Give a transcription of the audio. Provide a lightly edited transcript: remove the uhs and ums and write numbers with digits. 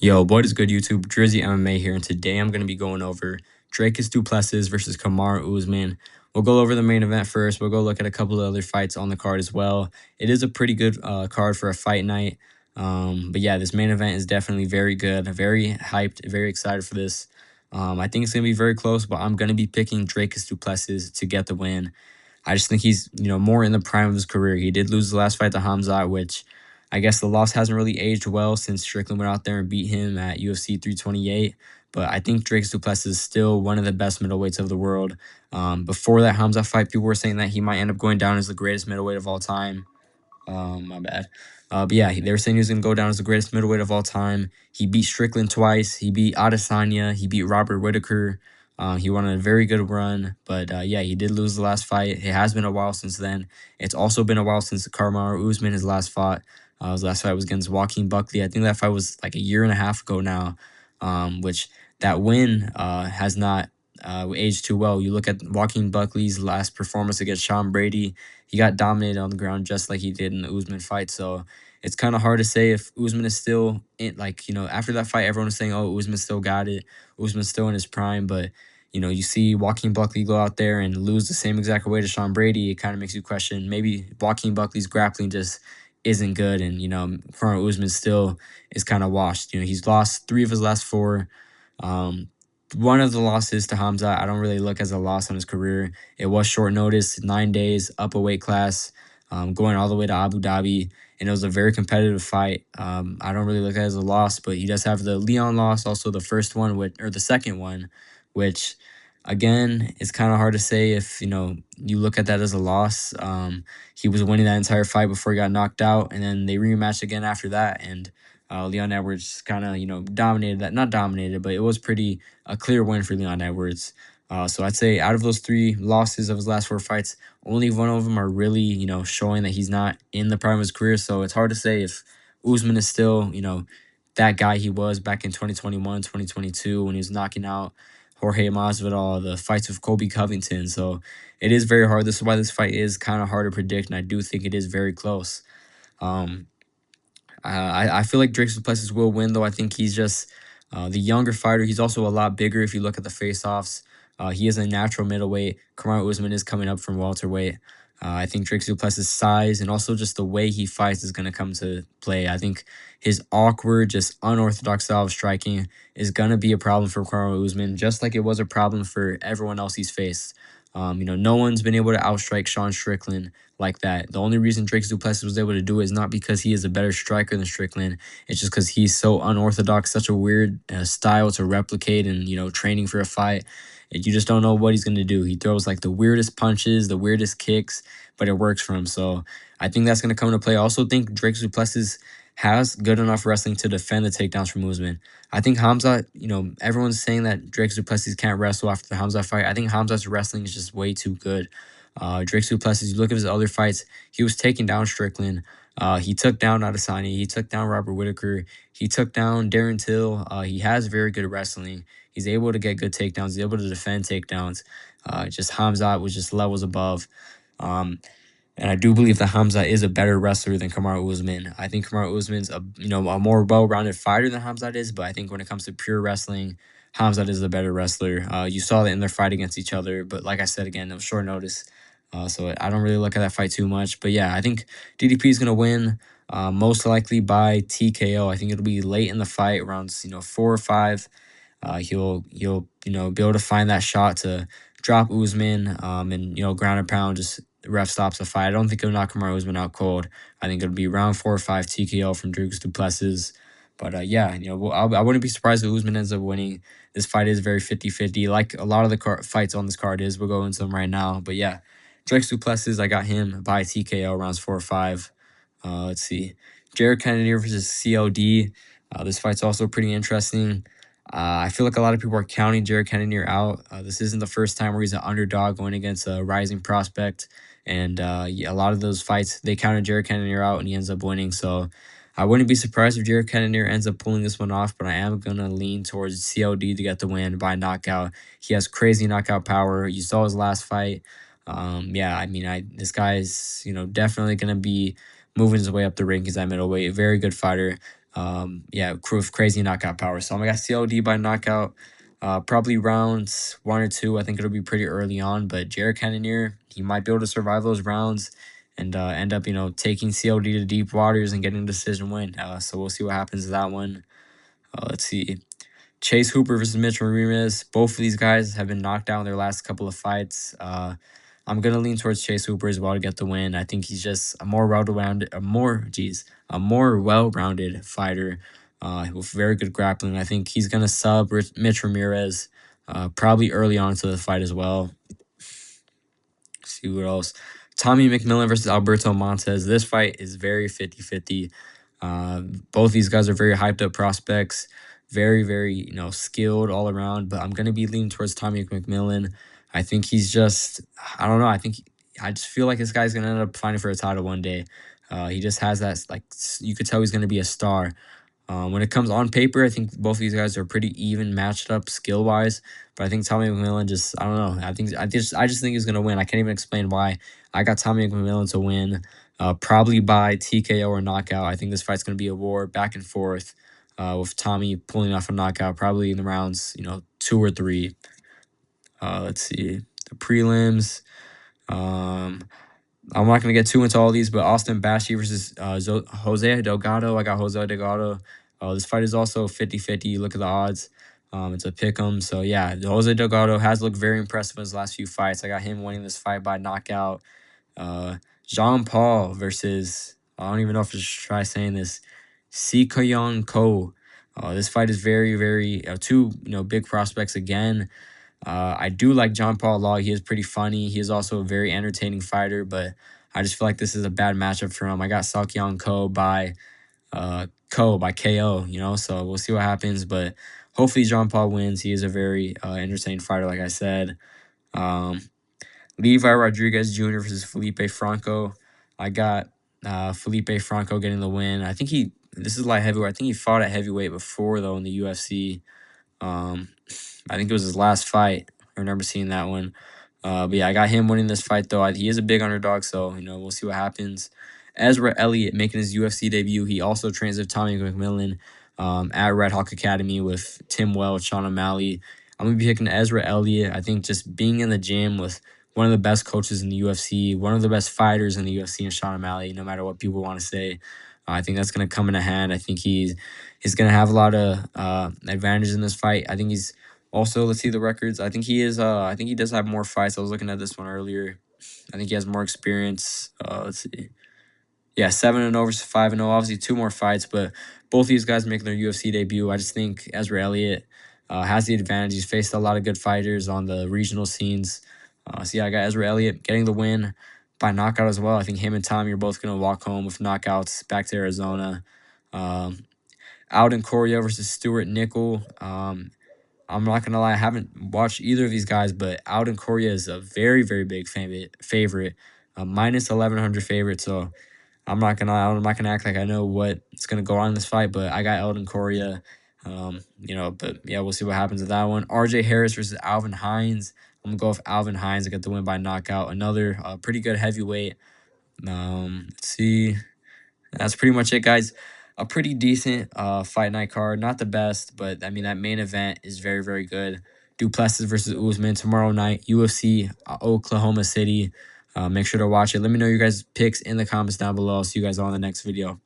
Yo, what is good, YouTube? Drizzy MMA here, and today I'm going to be going over Dricus Plessis versus Kamaru Usman. We'll go over the main event first. We'll go look at a couple of other fights on the card as well. It is a pretty good card for a fight night. But yeah, this main event is definitely very good. Very hyped, very excited for this. I think it's going to be very close, but I'm going to be picking Dricus Plessis to get the win. I just think he's, more in the prime of his career. He did lose the last fight to Hamzat, which I guess the loss hasn't really aged well since Strickland went out there and beat him at UFC 328. But I think Dricus Plessis is still one of the best middleweights of the world. Before that Hamzat fight, people were saying that he might end up going down as the greatest middleweight of all time. My bad. But yeah, they were saying he was going to go down as the greatest middleweight of all time. He beat Strickland twice. He beat Adesanya. He beat Robert Whitaker. He won a very good run. But yeah, he did lose the last fight. It has been a while since then. It's also been a while since Kamaru Usman his last fought. His last fight was against Joaquin Buckley. I think that fight was like a year and a half ago now, which that win has not aged too well. You look at Joaquin Buckley's last performance against Sean Brady. He got dominated on the ground just like he did in the Usman fight. So it's kind of hard to say if Usman is still in, after that fight, everyone was saying, oh, Usman still got it. Usman's still in his prime. But, you see Joaquin Buckley go out there and lose the same exact way to Sean Brady. It kind of makes you question maybe Joaquin Buckley's grappling just isn't good. And, Kamaru Usman still is kind of washed. He's lost 3 of his last 4. One of the losses to Hamza, I don't really look as a loss on his career. It was short notice, 9 days, up a weight class, going all the way to Abu Dhabi, and it was a very competitive fight. I don't really look at it as a loss, but he does have the Leon loss, also the first one, or the second one, which, again, it's kind of hard to say if, you look at that as a loss. He was winning that entire fight before he got knocked out, and then they rematched again after that, and Leon Edwards kind of, dominated that. Not dominated, but it was pretty a clear win for Leon Edwards. So I'd say out of those 3 losses of his last 4 fights, only one of them are really, showing that he's not in the prime of his career. So it's hard to say if Usman is still, that guy he was back in 2021, 2022 when he was knocking out Jorge Masvidal, the fights with Colby Covington. So it is very hard. This is why this fight is kind of hard to predict, and I do think it is very close. I feel like Dricus Plessis will win, though. I think he's just the younger fighter. He's also a lot bigger if you look at the face-offs. He is a natural middleweight. Kamaru Usman is coming up from welterweight. I think Dricus Plessis' size and also just the way he fights is going to come to play. I think his awkward, just unorthodox style of striking is going to be a problem for Kamaru Usman, just like it was a problem for everyone else he's faced. No one's been able to outstrike Sean Strickland like that. The only reason Dricus Plessis was able to do it is not because he is a better striker than Strickland. It's just because he's so unorthodox, such a weird style to replicate and, training for a fight. And you just don't know what he's going to do. He throws like the weirdest punches, the weirdest kicks, but it works for him. So I think that's going to come into play. I also think Dricus Plessis has good enough wrestling to defend the takedowns from Usman. I think Hamza, everyone's saying that Dricus Plessis can't wrestle after the Hamza fight. I think Hamza's wrestling is just way too good. Dricus Plessis, you look at his other fights, he was taking down Strickland. He took down Adesanya. He took down Robert Whitaker. He took down Darren Till. He has very good wrestling. He's able to get good takedowns. He's able to defend takedowns. Just Hamza was just levels above. And I do believe that Hamza is a better wrestler than Kamaru Usman. I think Kamaru Usman's a more well-rounded fighter than Hamza is, but I think when it comes to pure wrestling, Hamza is the better wrestler. You saw that in their fight against each other, but like I said again, it was short notice. So I don't really look at that fight too much. But yeah, I think DDP is gonna win, most likely by TKO. I think it'll be late in the fight, around 4 or 5. He'll be able to find that shot to drop Usman, and ground and pound, just the ref stops the fight. I don't think he'll knock Kamaru Usman out cold. I think it'll be round 4 or 5 TKO from Dricus Plessis. But yeah, I wouldn't be surprised if Usman ends up winning. This fight is very 50-50, like a lot of the fights on this card is. We'll go into them right now. But yeah, Dricus Plessis, I got him by TKO rounds 4 or 5. Let's see. Jared Cannonier versus CLD. This fight's also pretty interesting. I feel like a lot of people are counting Jared Cannonier out. This isn't the first time where he's an underdog going against a rising prospect. And yeah, a lot of those fights, they counted Jared Cannonier out and he ends up winning. So I wouldn't be surprised if Jared Cannonier ends up pulling this one off, but I am going to lean towards CLD to get the win by knockout. He has crazy knockout power. You saw his last fight. Yeah, I mean, this guy is, definitely going to be moving his way up the rankings at middleweight. A very good fighter. Yeah, crazy knockout power. So I got CLD by knockout. Probably rounds 1 or 2. I think it'll be pretty early on, but Jared Cannonier, he might be able to survive those rounds and end up, taking CLD to deep waters and getting a decision win. So we'll see what happens to that one. Let's see. Chase Hooper versus Mitch Ramirez. Both of these guys have been knocked out in their last couple of fights. I'm gonna lean towards Chase Hooper as well to get the win. I think he's just a more well-rounded fighter with very good grappling. I think he's gonna sub Mitch Ramirez probably early on into the fight as well. Let's see what else. Tommy McMillan versus Alberto Montez. This fight is very 50-50. Both these guys are very hyped up prospects, very, very, skilled all around. But I'm gonna be leaning towards Tommy McMillan. I think he's just, I don't know. I just feel like this guy's gonna end up fighting for a title one day. He just has that, like, you could tell he's gonna be a star. When it comes on paper, I think both of these guys are pretty even matched up skill wise. But I think Tommy McMillan just, I don't know. I just think he's gonna win. I can't even explain why. I got Tommy McMillan to win, probably by TKO or knockout. I think this fight's gonna be a war back and forth, with Tommy pulling off a knockout, probably in the rounds, 2 or 3. Let's see the prelims. Um, I'm not going to get too into all these, but Austin Bashi versus Jose Delgado. I got Jose Delgado. This fight is also 50-50. Look at the odds. It's a pick 'em. So, yeah, Jose Delgado has looked very impressive in his last few fights. I got him winning this fight by knockout. Uh, Jean Paul versus, I don't even know if I should try saying this, Sikoyon Ko. This fight is very, very, two, big prospects again. I do like John Paul Law. He is pretty funny. He is also a very entertaining fighter, but I just feel like this is a bad matchup for him. I got Seokyeon Ko by KO, so we'll see what happens. But hopefully John Paul wins. He is a very entertaining fighter, like I said. Um, Levi Rodriguez Jr. versus Felipe Franco. I got Felipe Franco getting the win. I think this is light heavyweight. I think he fought at heavyweight before, though, in the UFC. Um, I think it was his last fight. I remember seeing that one. But yeah, I got him winning this fight, though. He is a big underdog, so, we'll see what happens. Ezra Elliott making his UFC debut. He also trains with Tommy McMillan at Red Hawk Academy with Tim Welch, Sean O'Malley. I'm going to be picking Ezra Elliott. I think just being in the gym with one of the best coaches in the UFC, one of the best fighters in the UFC, and Sean O'Malley, no matter what people want to say, I think that's going to come in hand. I think he's going to have a lot of advantages in this fight. I think he's also, let's see the records. I think he is. I think he does have more fights. I was looking at this one earlier. I think he has more experience. Let's see. Yeah, 7-0 versus 5-0. Obviously, 2 more fights, but both these guys making their UFC debut. I just think Ezra Elliott has the advantage. He's faced a lot of good fighters on the regional scenes. So yeah, I got Ezra Elliott getting the win by knockout as well. I think him and Tommy are both going to walk home with knockouts back to Arizona. Alden Correa versus Stuart Nickel. I'm not gonna lie, I haven't watched either of these guys, but Alden Correa is a very, very big favorite, a minus 1100 favorite. So I'm not gonna act like I know what's gonna go on in this fight, but I got Alden Correa. But yeah, we'll see what happens with that one. RJ Harris versus Alvin Hines. I'm gonna go with Alvin Hines to get the win by knockout. Another pretty good heavyweight. Let's see. That's pretty much it, guys. A pretty decent fight night card. Not the best, but I mean, that main event is very, very good. Plessis versus Usman tomorrow night, UFC, Oklahoma City. Make sure to watch it. Let me know your guys' picks in the comments down below. I'll see you guys all in the next video.